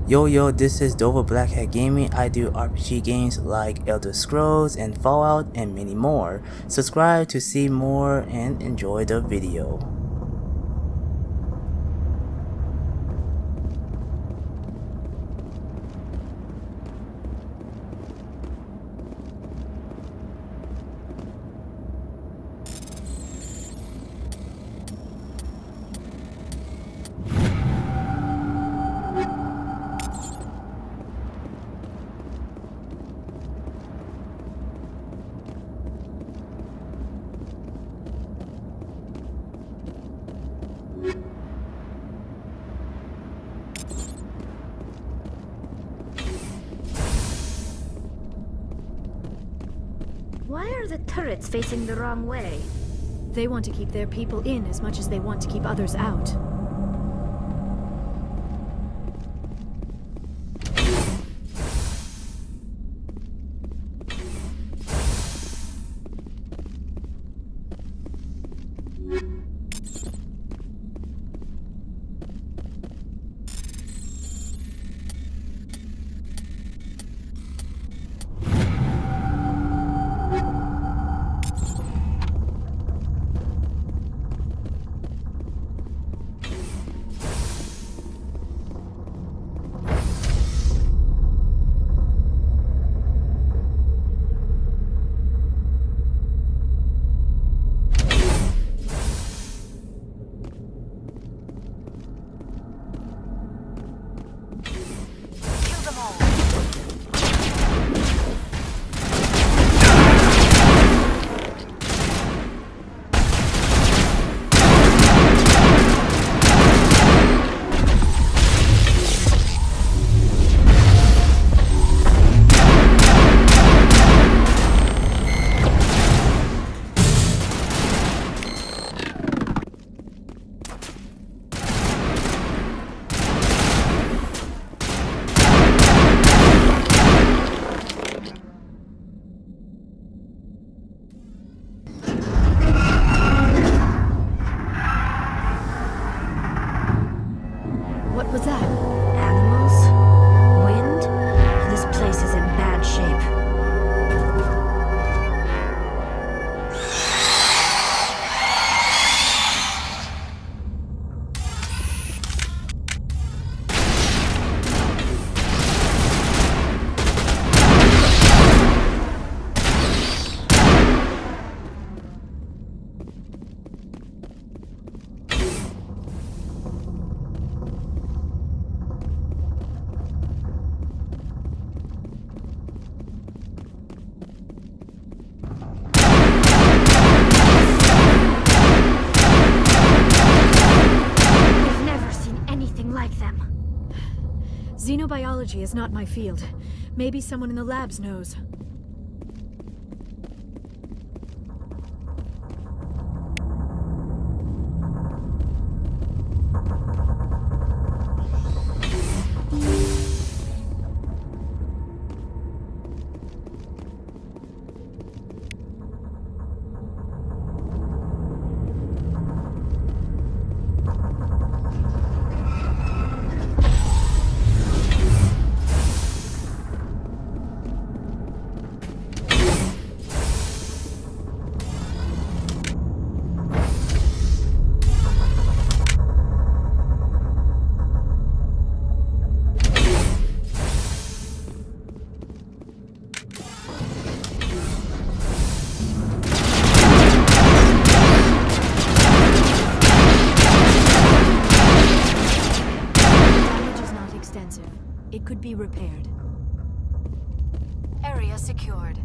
Yo, this is Dover Blackhead Gaming. I do RPG games like Elder Scrolls and Fallout and many more. Subscribe to see more and enjoy the video. Why are the turrets facing the wrong way? They want to keep their people in as much as they want to keep others out. What was that? Animals? Wind? This place is in bad shape. Xenobiology is not my field. Maybe someone in the labs knows. It could be repaired. Area secured.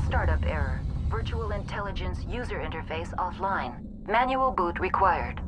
Startup error. Virtual intelligence user interface offline. Manual boot required.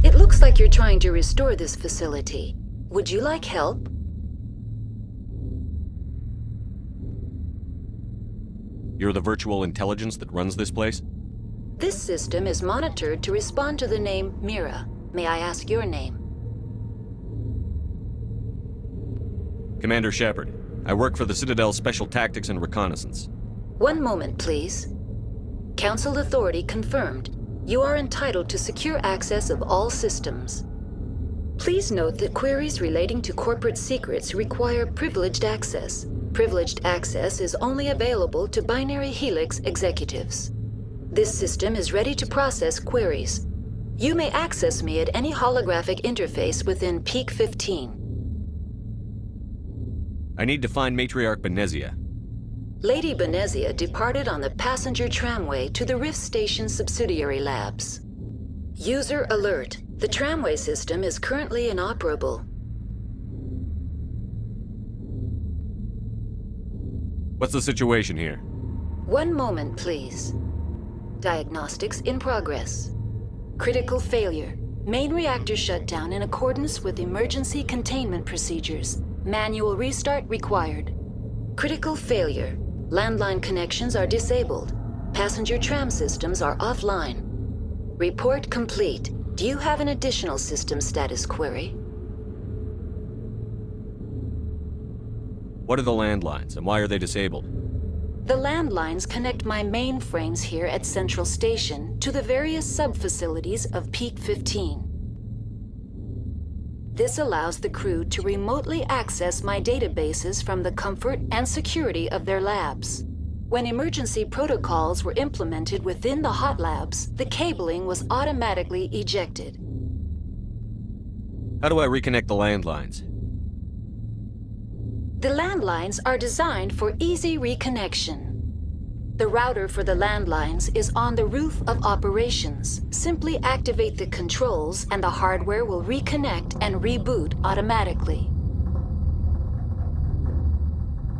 It looks like you're trying to restore this facility. Would you like help? You're the virtual intelligence that runs this place? This system is monitored to respond to the name Mira. May I ask your name? Commander Shepard. I work for the Citadel Special Tactics and Reconnaissance. One moment, please. Council authority confirmed. You are entitled to secure access of all systems. Please note that queries relating to corporate secrets require privileged access. Privileged access is only available to Binary Helix executives. This system is ready to process queries. You may access me at any holographic interface within Peak 15. I need to find Matriarch Benezia. Lady Benezia departed on the passenger tramway to the Rift Station subsidiary labs. User alert. The tramway system is currently inoperable. What's the situation here? One moment, please. Diagnostics in progress. Critical failure. Main reactor shut down in accordance with emergency containment procedures. Manual restart required. Critical failure. Landline connections are disabled. Passenger tram systems are offline. Report complete. Do you have an additional system status query? What are the landlines, and why are they disabled? The landlines connect my mainframes here at Central Station to the various sub-facilities of Peak 15. This allows the crew to remotely access my databases from the comfort and security of their labs. When emergency protocols were implemented within the hot labs, the cabling was automatically ejected. How do I reconnect the landlines? The landlines are designed for easy reconnection. The router for the landlines is on the roof of operations. Simply activate the controls and the hardware will reconnect and reboot automatically.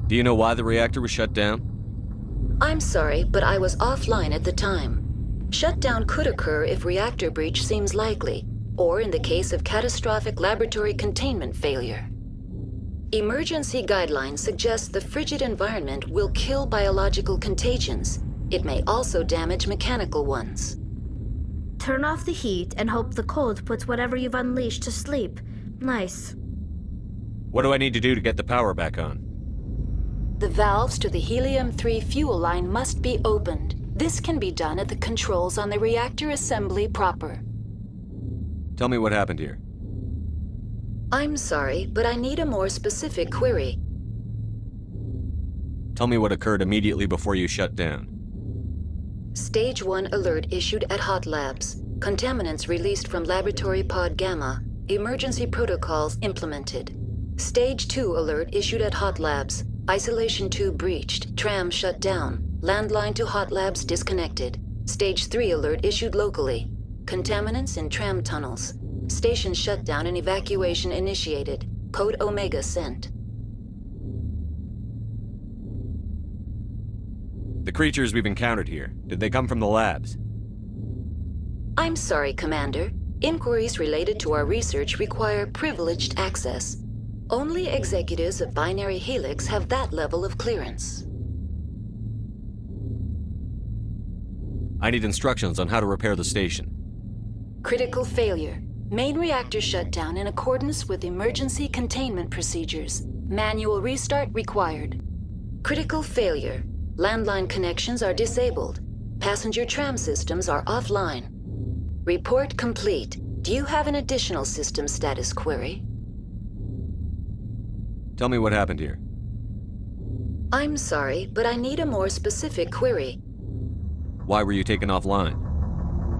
Do you know why the reactor was shut down? I'm sorry, but I was offline at the time. Shutdown could occur if reactor breach seems likely, or in the case of catastrophic laboratory containment failure. Emergency guidelines suggest the frigid environment will kill biological contagions. It may also damage mechanical ones. Turn off the heat and hope the cold puts whatever you've unleashed to sleep. Nice. What do I need to do to get the power back on? The valves to the helium-3 fuel line must be opened. This can be done at the controls on the reactor assembly proper. Tell me what happened here. I'm sorry, but I need a more specific query. Tell me what occurred immediately before you shut down. Stage 1 alert issued at Hot Labs. Contaminants released from Laboratory Pod Gamma. Emergency protocols implemented. Stage 2 alert issued at Hot Labs. Isolation tube breached. Tram shut down. Landline to Hot Labs disconnected. Stage 3 alert issued locally. Contaminants in tram tunnels. Station shutdown and evacuation initiated. Code Omega sent. The creatures we've encountered here, did they come from the labs? I'm sorry, Commander. Inquiries related to our research require privileged access. Only executives of Binary Helix have that level of clearance. I need instructions on how to repair the station. Critical failure. Main reactor shut down in accordance with emergency containment procedures. Manual restart required. Critical failure. Landline connections are disabled. Passenger tram systems are offline. Report complete. Do you have an additional system status query? Tell me what happened here. I'm sorry, but I need a more specific query. Why were you taken offline?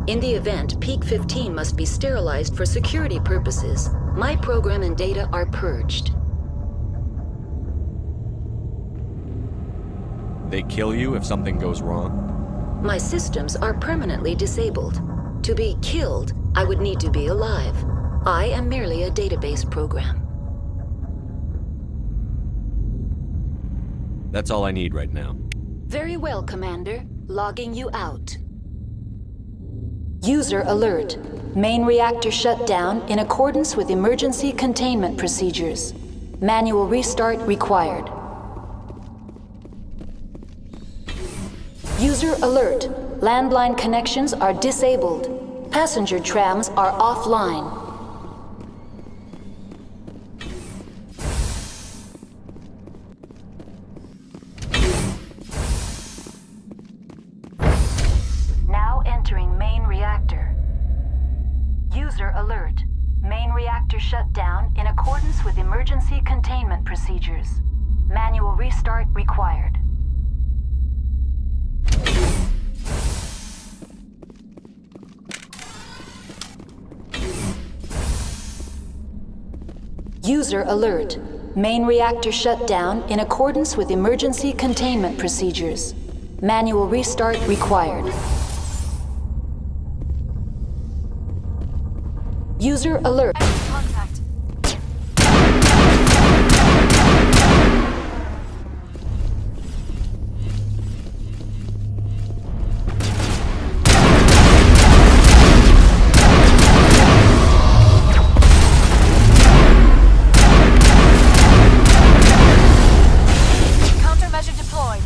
In the event, Peak 15 must be sterilized for security purposes. My program and data are purged. They kill you if something goes wrong? My systems are permanently disabled. To be killed, I would need to be alive. I am merely a database program. That's all I need right now. Very well, Commander. Logging you out. User alert. Main reactor shut down in accordance with emergency containment procedures. Manual restart required. User alert. Landline connections are disabled. Passenger trams are offline. Now entering main reactor. User alert. Main reactor shut down in accordance with emergency containment procedures. Manual restart required. User alert. Main reactor shut down in accordance with emergency containment procedures. Manual restart required. User alert. Contact. Countermeasure deployed.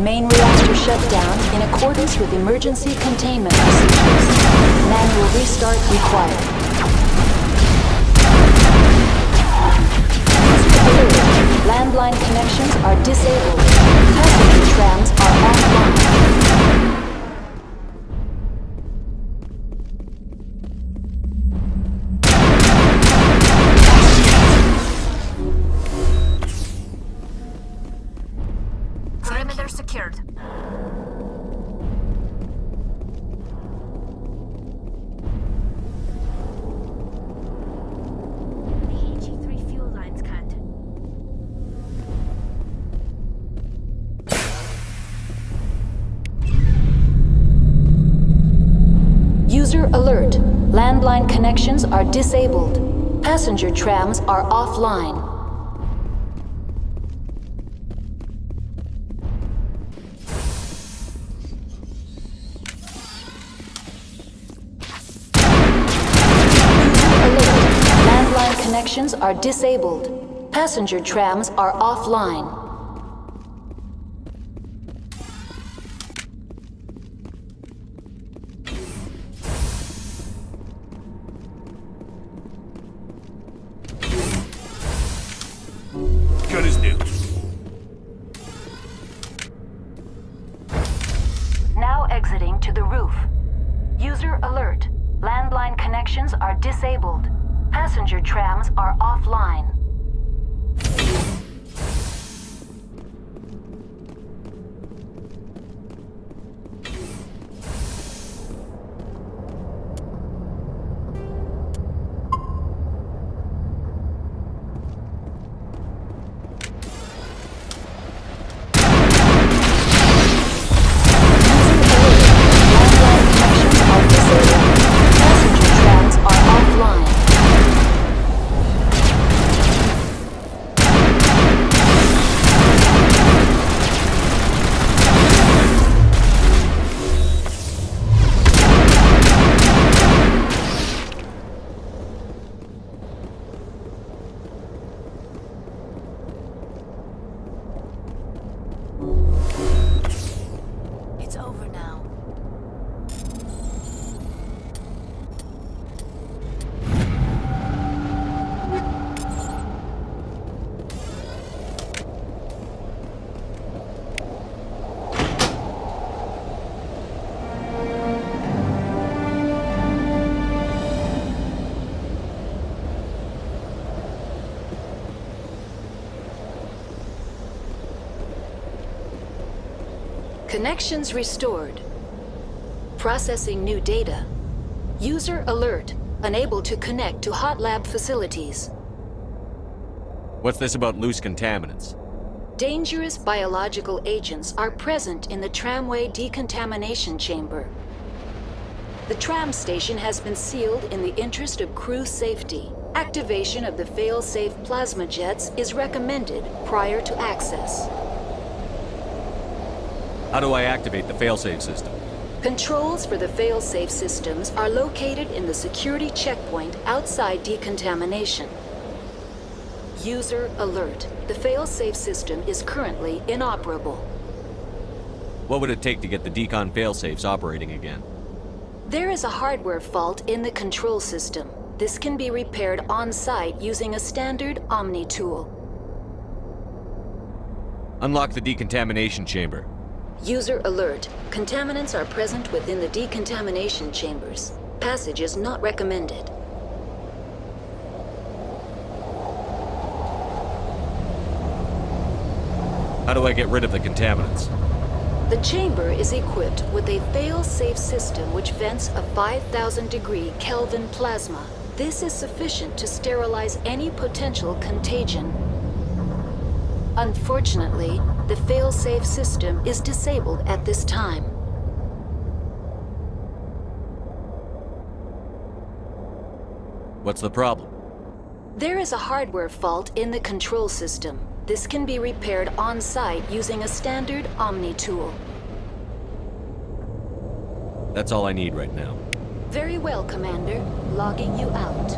Main reactor shut down in accordance with emergency containment procedures. Manual restart required. Alert. Landline connections are disabled. Passenger trams are offline. Perimeter secured. The HE3 fuel lines cut. User alert. Landline connections are disabled. Passenger trams are offline. Connections are disabled. Passenger trams are offline. Gun is new. Now exiting to the roof. User alert. Landline connections are disabled. Passenger trams are offline. It's over now. Connections restored. Processing new data. User alert. Unable to connect to hot lab facilities. What's this about loose contaminants? Dangerous biological agents are present in the tramway decontamination chamber. The tram station has been sealed in the interest of crew safety. Activation of the fail-safe plasma jets is recommended prior to access. How do I activate the failsafe system? Controls for the fail-safe systems are located in the security checkpoint outside decontamination. User alert. The fail-safe system is currently inoperable. What would it take to get the decon failsafes operating again? There is a hardware fault in the control system. This can be repaired on-site using a standard Omni tool. Unlock the decontamination chamber. User alert. Contaminants are present within the decontamination chambers. Passage is not recommended. How do I get rid of the contaminants? The chamber is equipped with a fail-safe system which vents a 5,000-degree Kelvin plasma. This is sufficient to sterilize any potential contagion. Unfortunately, the fail-safe system is disabled at this time. What's the problem? There is a hardware fault in the control system. This can be repaired on-site using a standard Omni tool. That's all I need right now. Very well, Commander. Logging you out.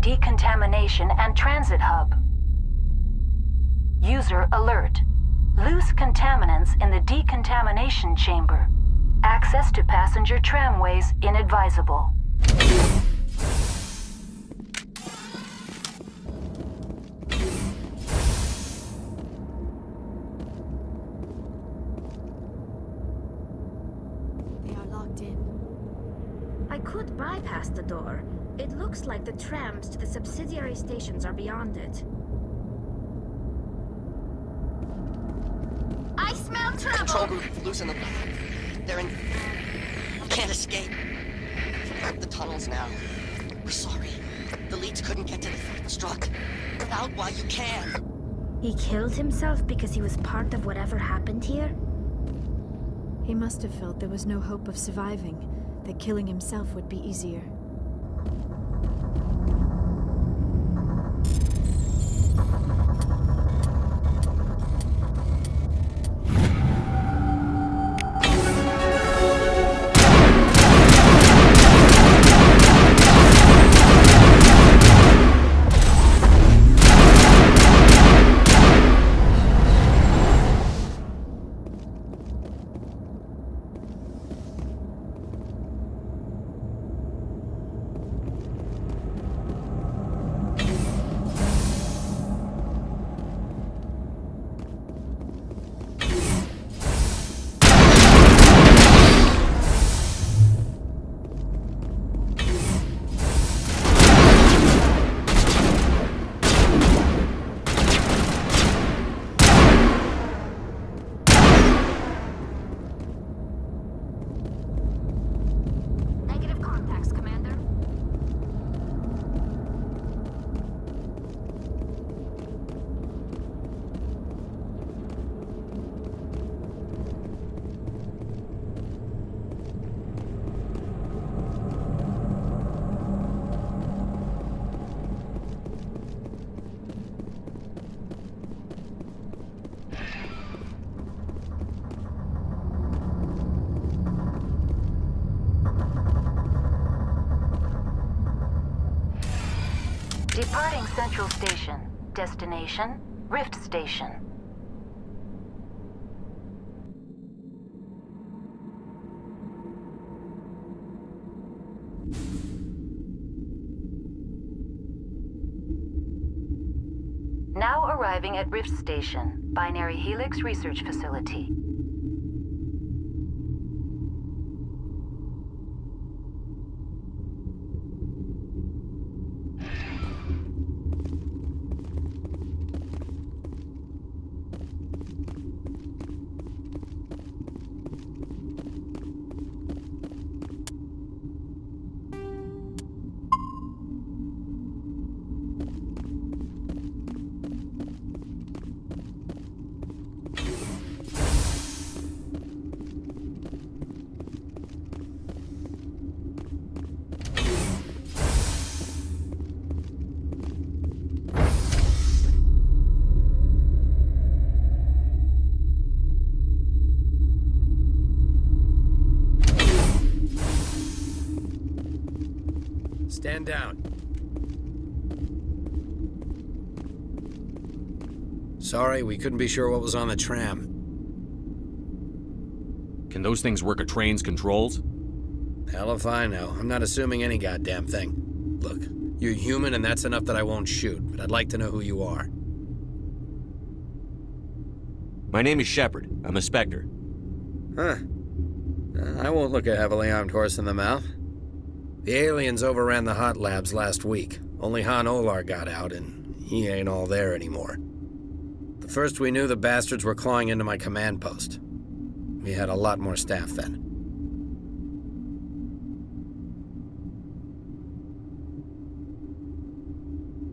decontamination and transit hub. User alert. Loose contaminants in the decontamination chamber. Access to passenger tramways inadvisable. They are locked in. I could bypass the door. It looks like the trams to the subsidiary stations are beyond it. I smell trouble! Control group, loosen them. They're in... Can't escape. The tunnels now. We're sorry. The leads couldn't get to the struck. Get out while you can. He killed himself because he was part of whatever happened here? He must have felt there was no hope of surviving, that killing himself would be easier. Negative contacts, Commander. Departing Central Station. Destination, Rift Station. Now arriving at Rift Station, Binary Helix Research Facility. Stand down. Sorry, we couldn't be sure what was on the tram. Can those things work a train's controls? Hell if I know. I'm not assuming any goddamn thing. Look, you're human and that's enough that I won't shoot, but I'd like to know who you are. My name is Shepard. I'm a Spectre. Huh. I won't look a heavily armed horse in the mouth. The aliens overran the hot labs last week. Only Han Olar got out, and he ain't all there anymore. The first we knew, the bastards were clawing into my command post. We had a lot more staff then.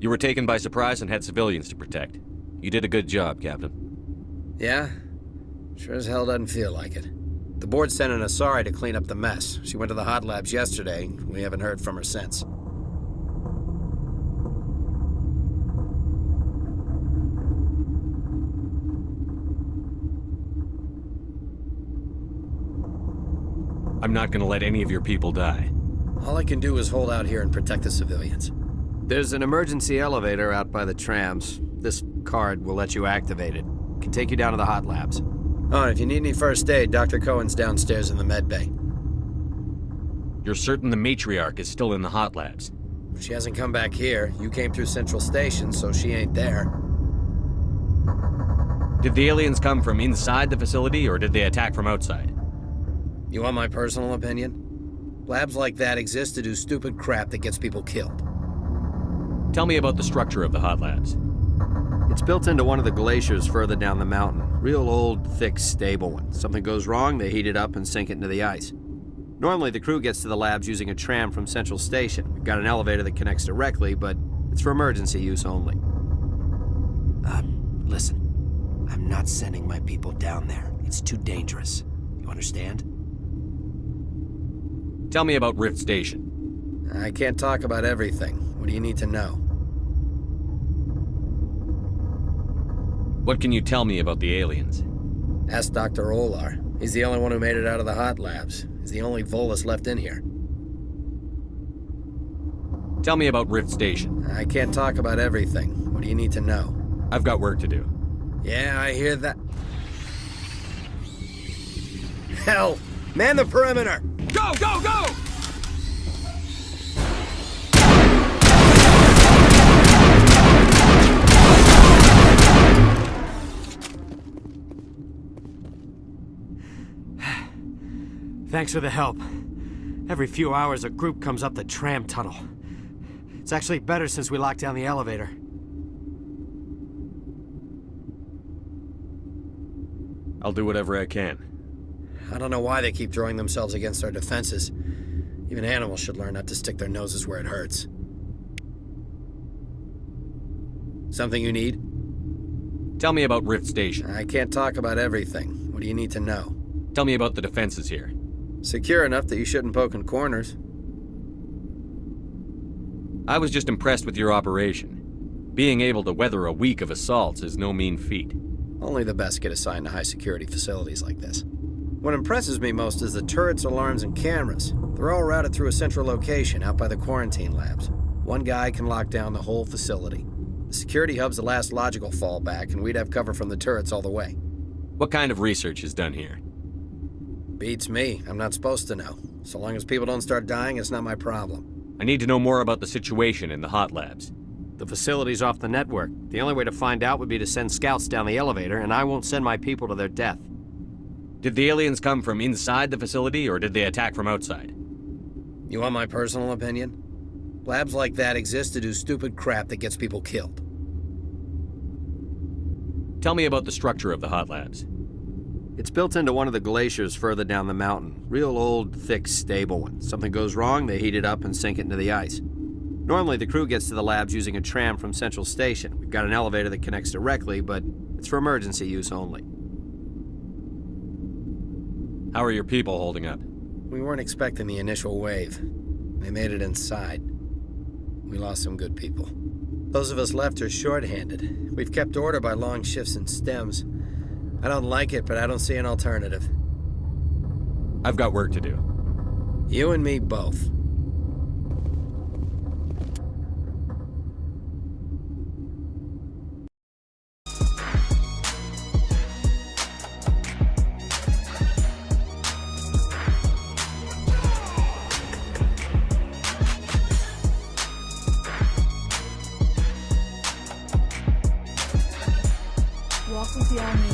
You were taken by surprise and had civilians to protect. You did a good job, Captain. Yeah? Sure as hell doesn't feel like it. The board sent an Asari to clean up the mess. She went to the hot labs yesterday. We haven't heard from her since. I'm not gonna let any of your people die. All I can do is hold out here and protect the civilians. There's an emergency elevator out by the trams. This card will let you activate it. Can take you down to the hot labs. Oh, and if you need any first aid, Dr. Cohen's downstairs in the med bay. You're certain the matriarch is still in the hot labs? She hasn't come back here. You came through Central Station, so she ain't there. Did the aliens come from inside the facility, or did they attack from outside? You want my personal opinion? Labs like that exist to do stupid crap that gets people killed. Tell me about the structure of the hot labs. It's built into one of the glaciers further down the mountain. Real old, thick, stable one. Something goes wrong, they heat it up and sink it into the ice. Normally, the crew gets to the labs using a tram from Central Station. We've got an elevator that connects directly, but it's for emergency use only. Listen. I'm not sending my people down there. It's too dangerous. You understand? Tell me about Rift Station. I can't talk about everything. What do you need to know? What can you tell me about the aliens? Ask Dr. Olar. He's the only one who made it out of the hot labs. He's the only Volus left in here. Tell me about Rift Station. I can't talk about everything. What do you need to know? I've got work to do. Yeah, I hear that. Hell! Man the perimeter! Go, go, go! Thanks for the help. Every few hours, a group comes up the tram tunnel. It's actually better since we locked down the elevator. I'll do whatever I can. I don't know why they keep throwing themselves against our defenses. Even animals should learn not to stick their noses where it hurts. Something you need? Tell me about Rift Station. I can't talk about everything. What do you need to know? Tell me about the defenses here. Secure enough that you shouldn't poke in corners. I was just impressed with your operation. Being able to weather a week of assaults is no mean feat. Only the best get assigned to high-security facilities like this. What impresses me most is the turrets, alarms, and cameras. They're all routed through a central location out by the quarantine labs. One guy can lock down the whole facility. The security hub's the last logical fallback, and we'd have cover from the turrets all the way. What kind of research is done here? Beats me. I'm not supposed to know. So long as people don't start dying, it's not my problem. I need to know more about the situation in the hot labs. The facility's off the network. The only way to find out would be to send scouts down the elevator, and I won't send my people to their death. Did the aliens come from inside the facility, or did they attack from outside? You want my personal opinion? Labs like that exist to do stupid crap that gets people killed. Tell me about the structure of the hot labs. It's built into one of the glaciers further down the mountain. Real old, thick, stable one. Something goes wrong, they heat it up and sink it into the ice. Normally, the crew gets to the labs using a tram from Central Station. We've got an elevator that connects directly, but it's for emergency use only. How are your people holding up? We weren't expecting the initial wave. They made it inside. We lost some good people. Those of us left are short-handed. We've kept order by long shifts and stems. I don't like it, but I don't see an alternative. I've got work to do. You and me both. Walk with the all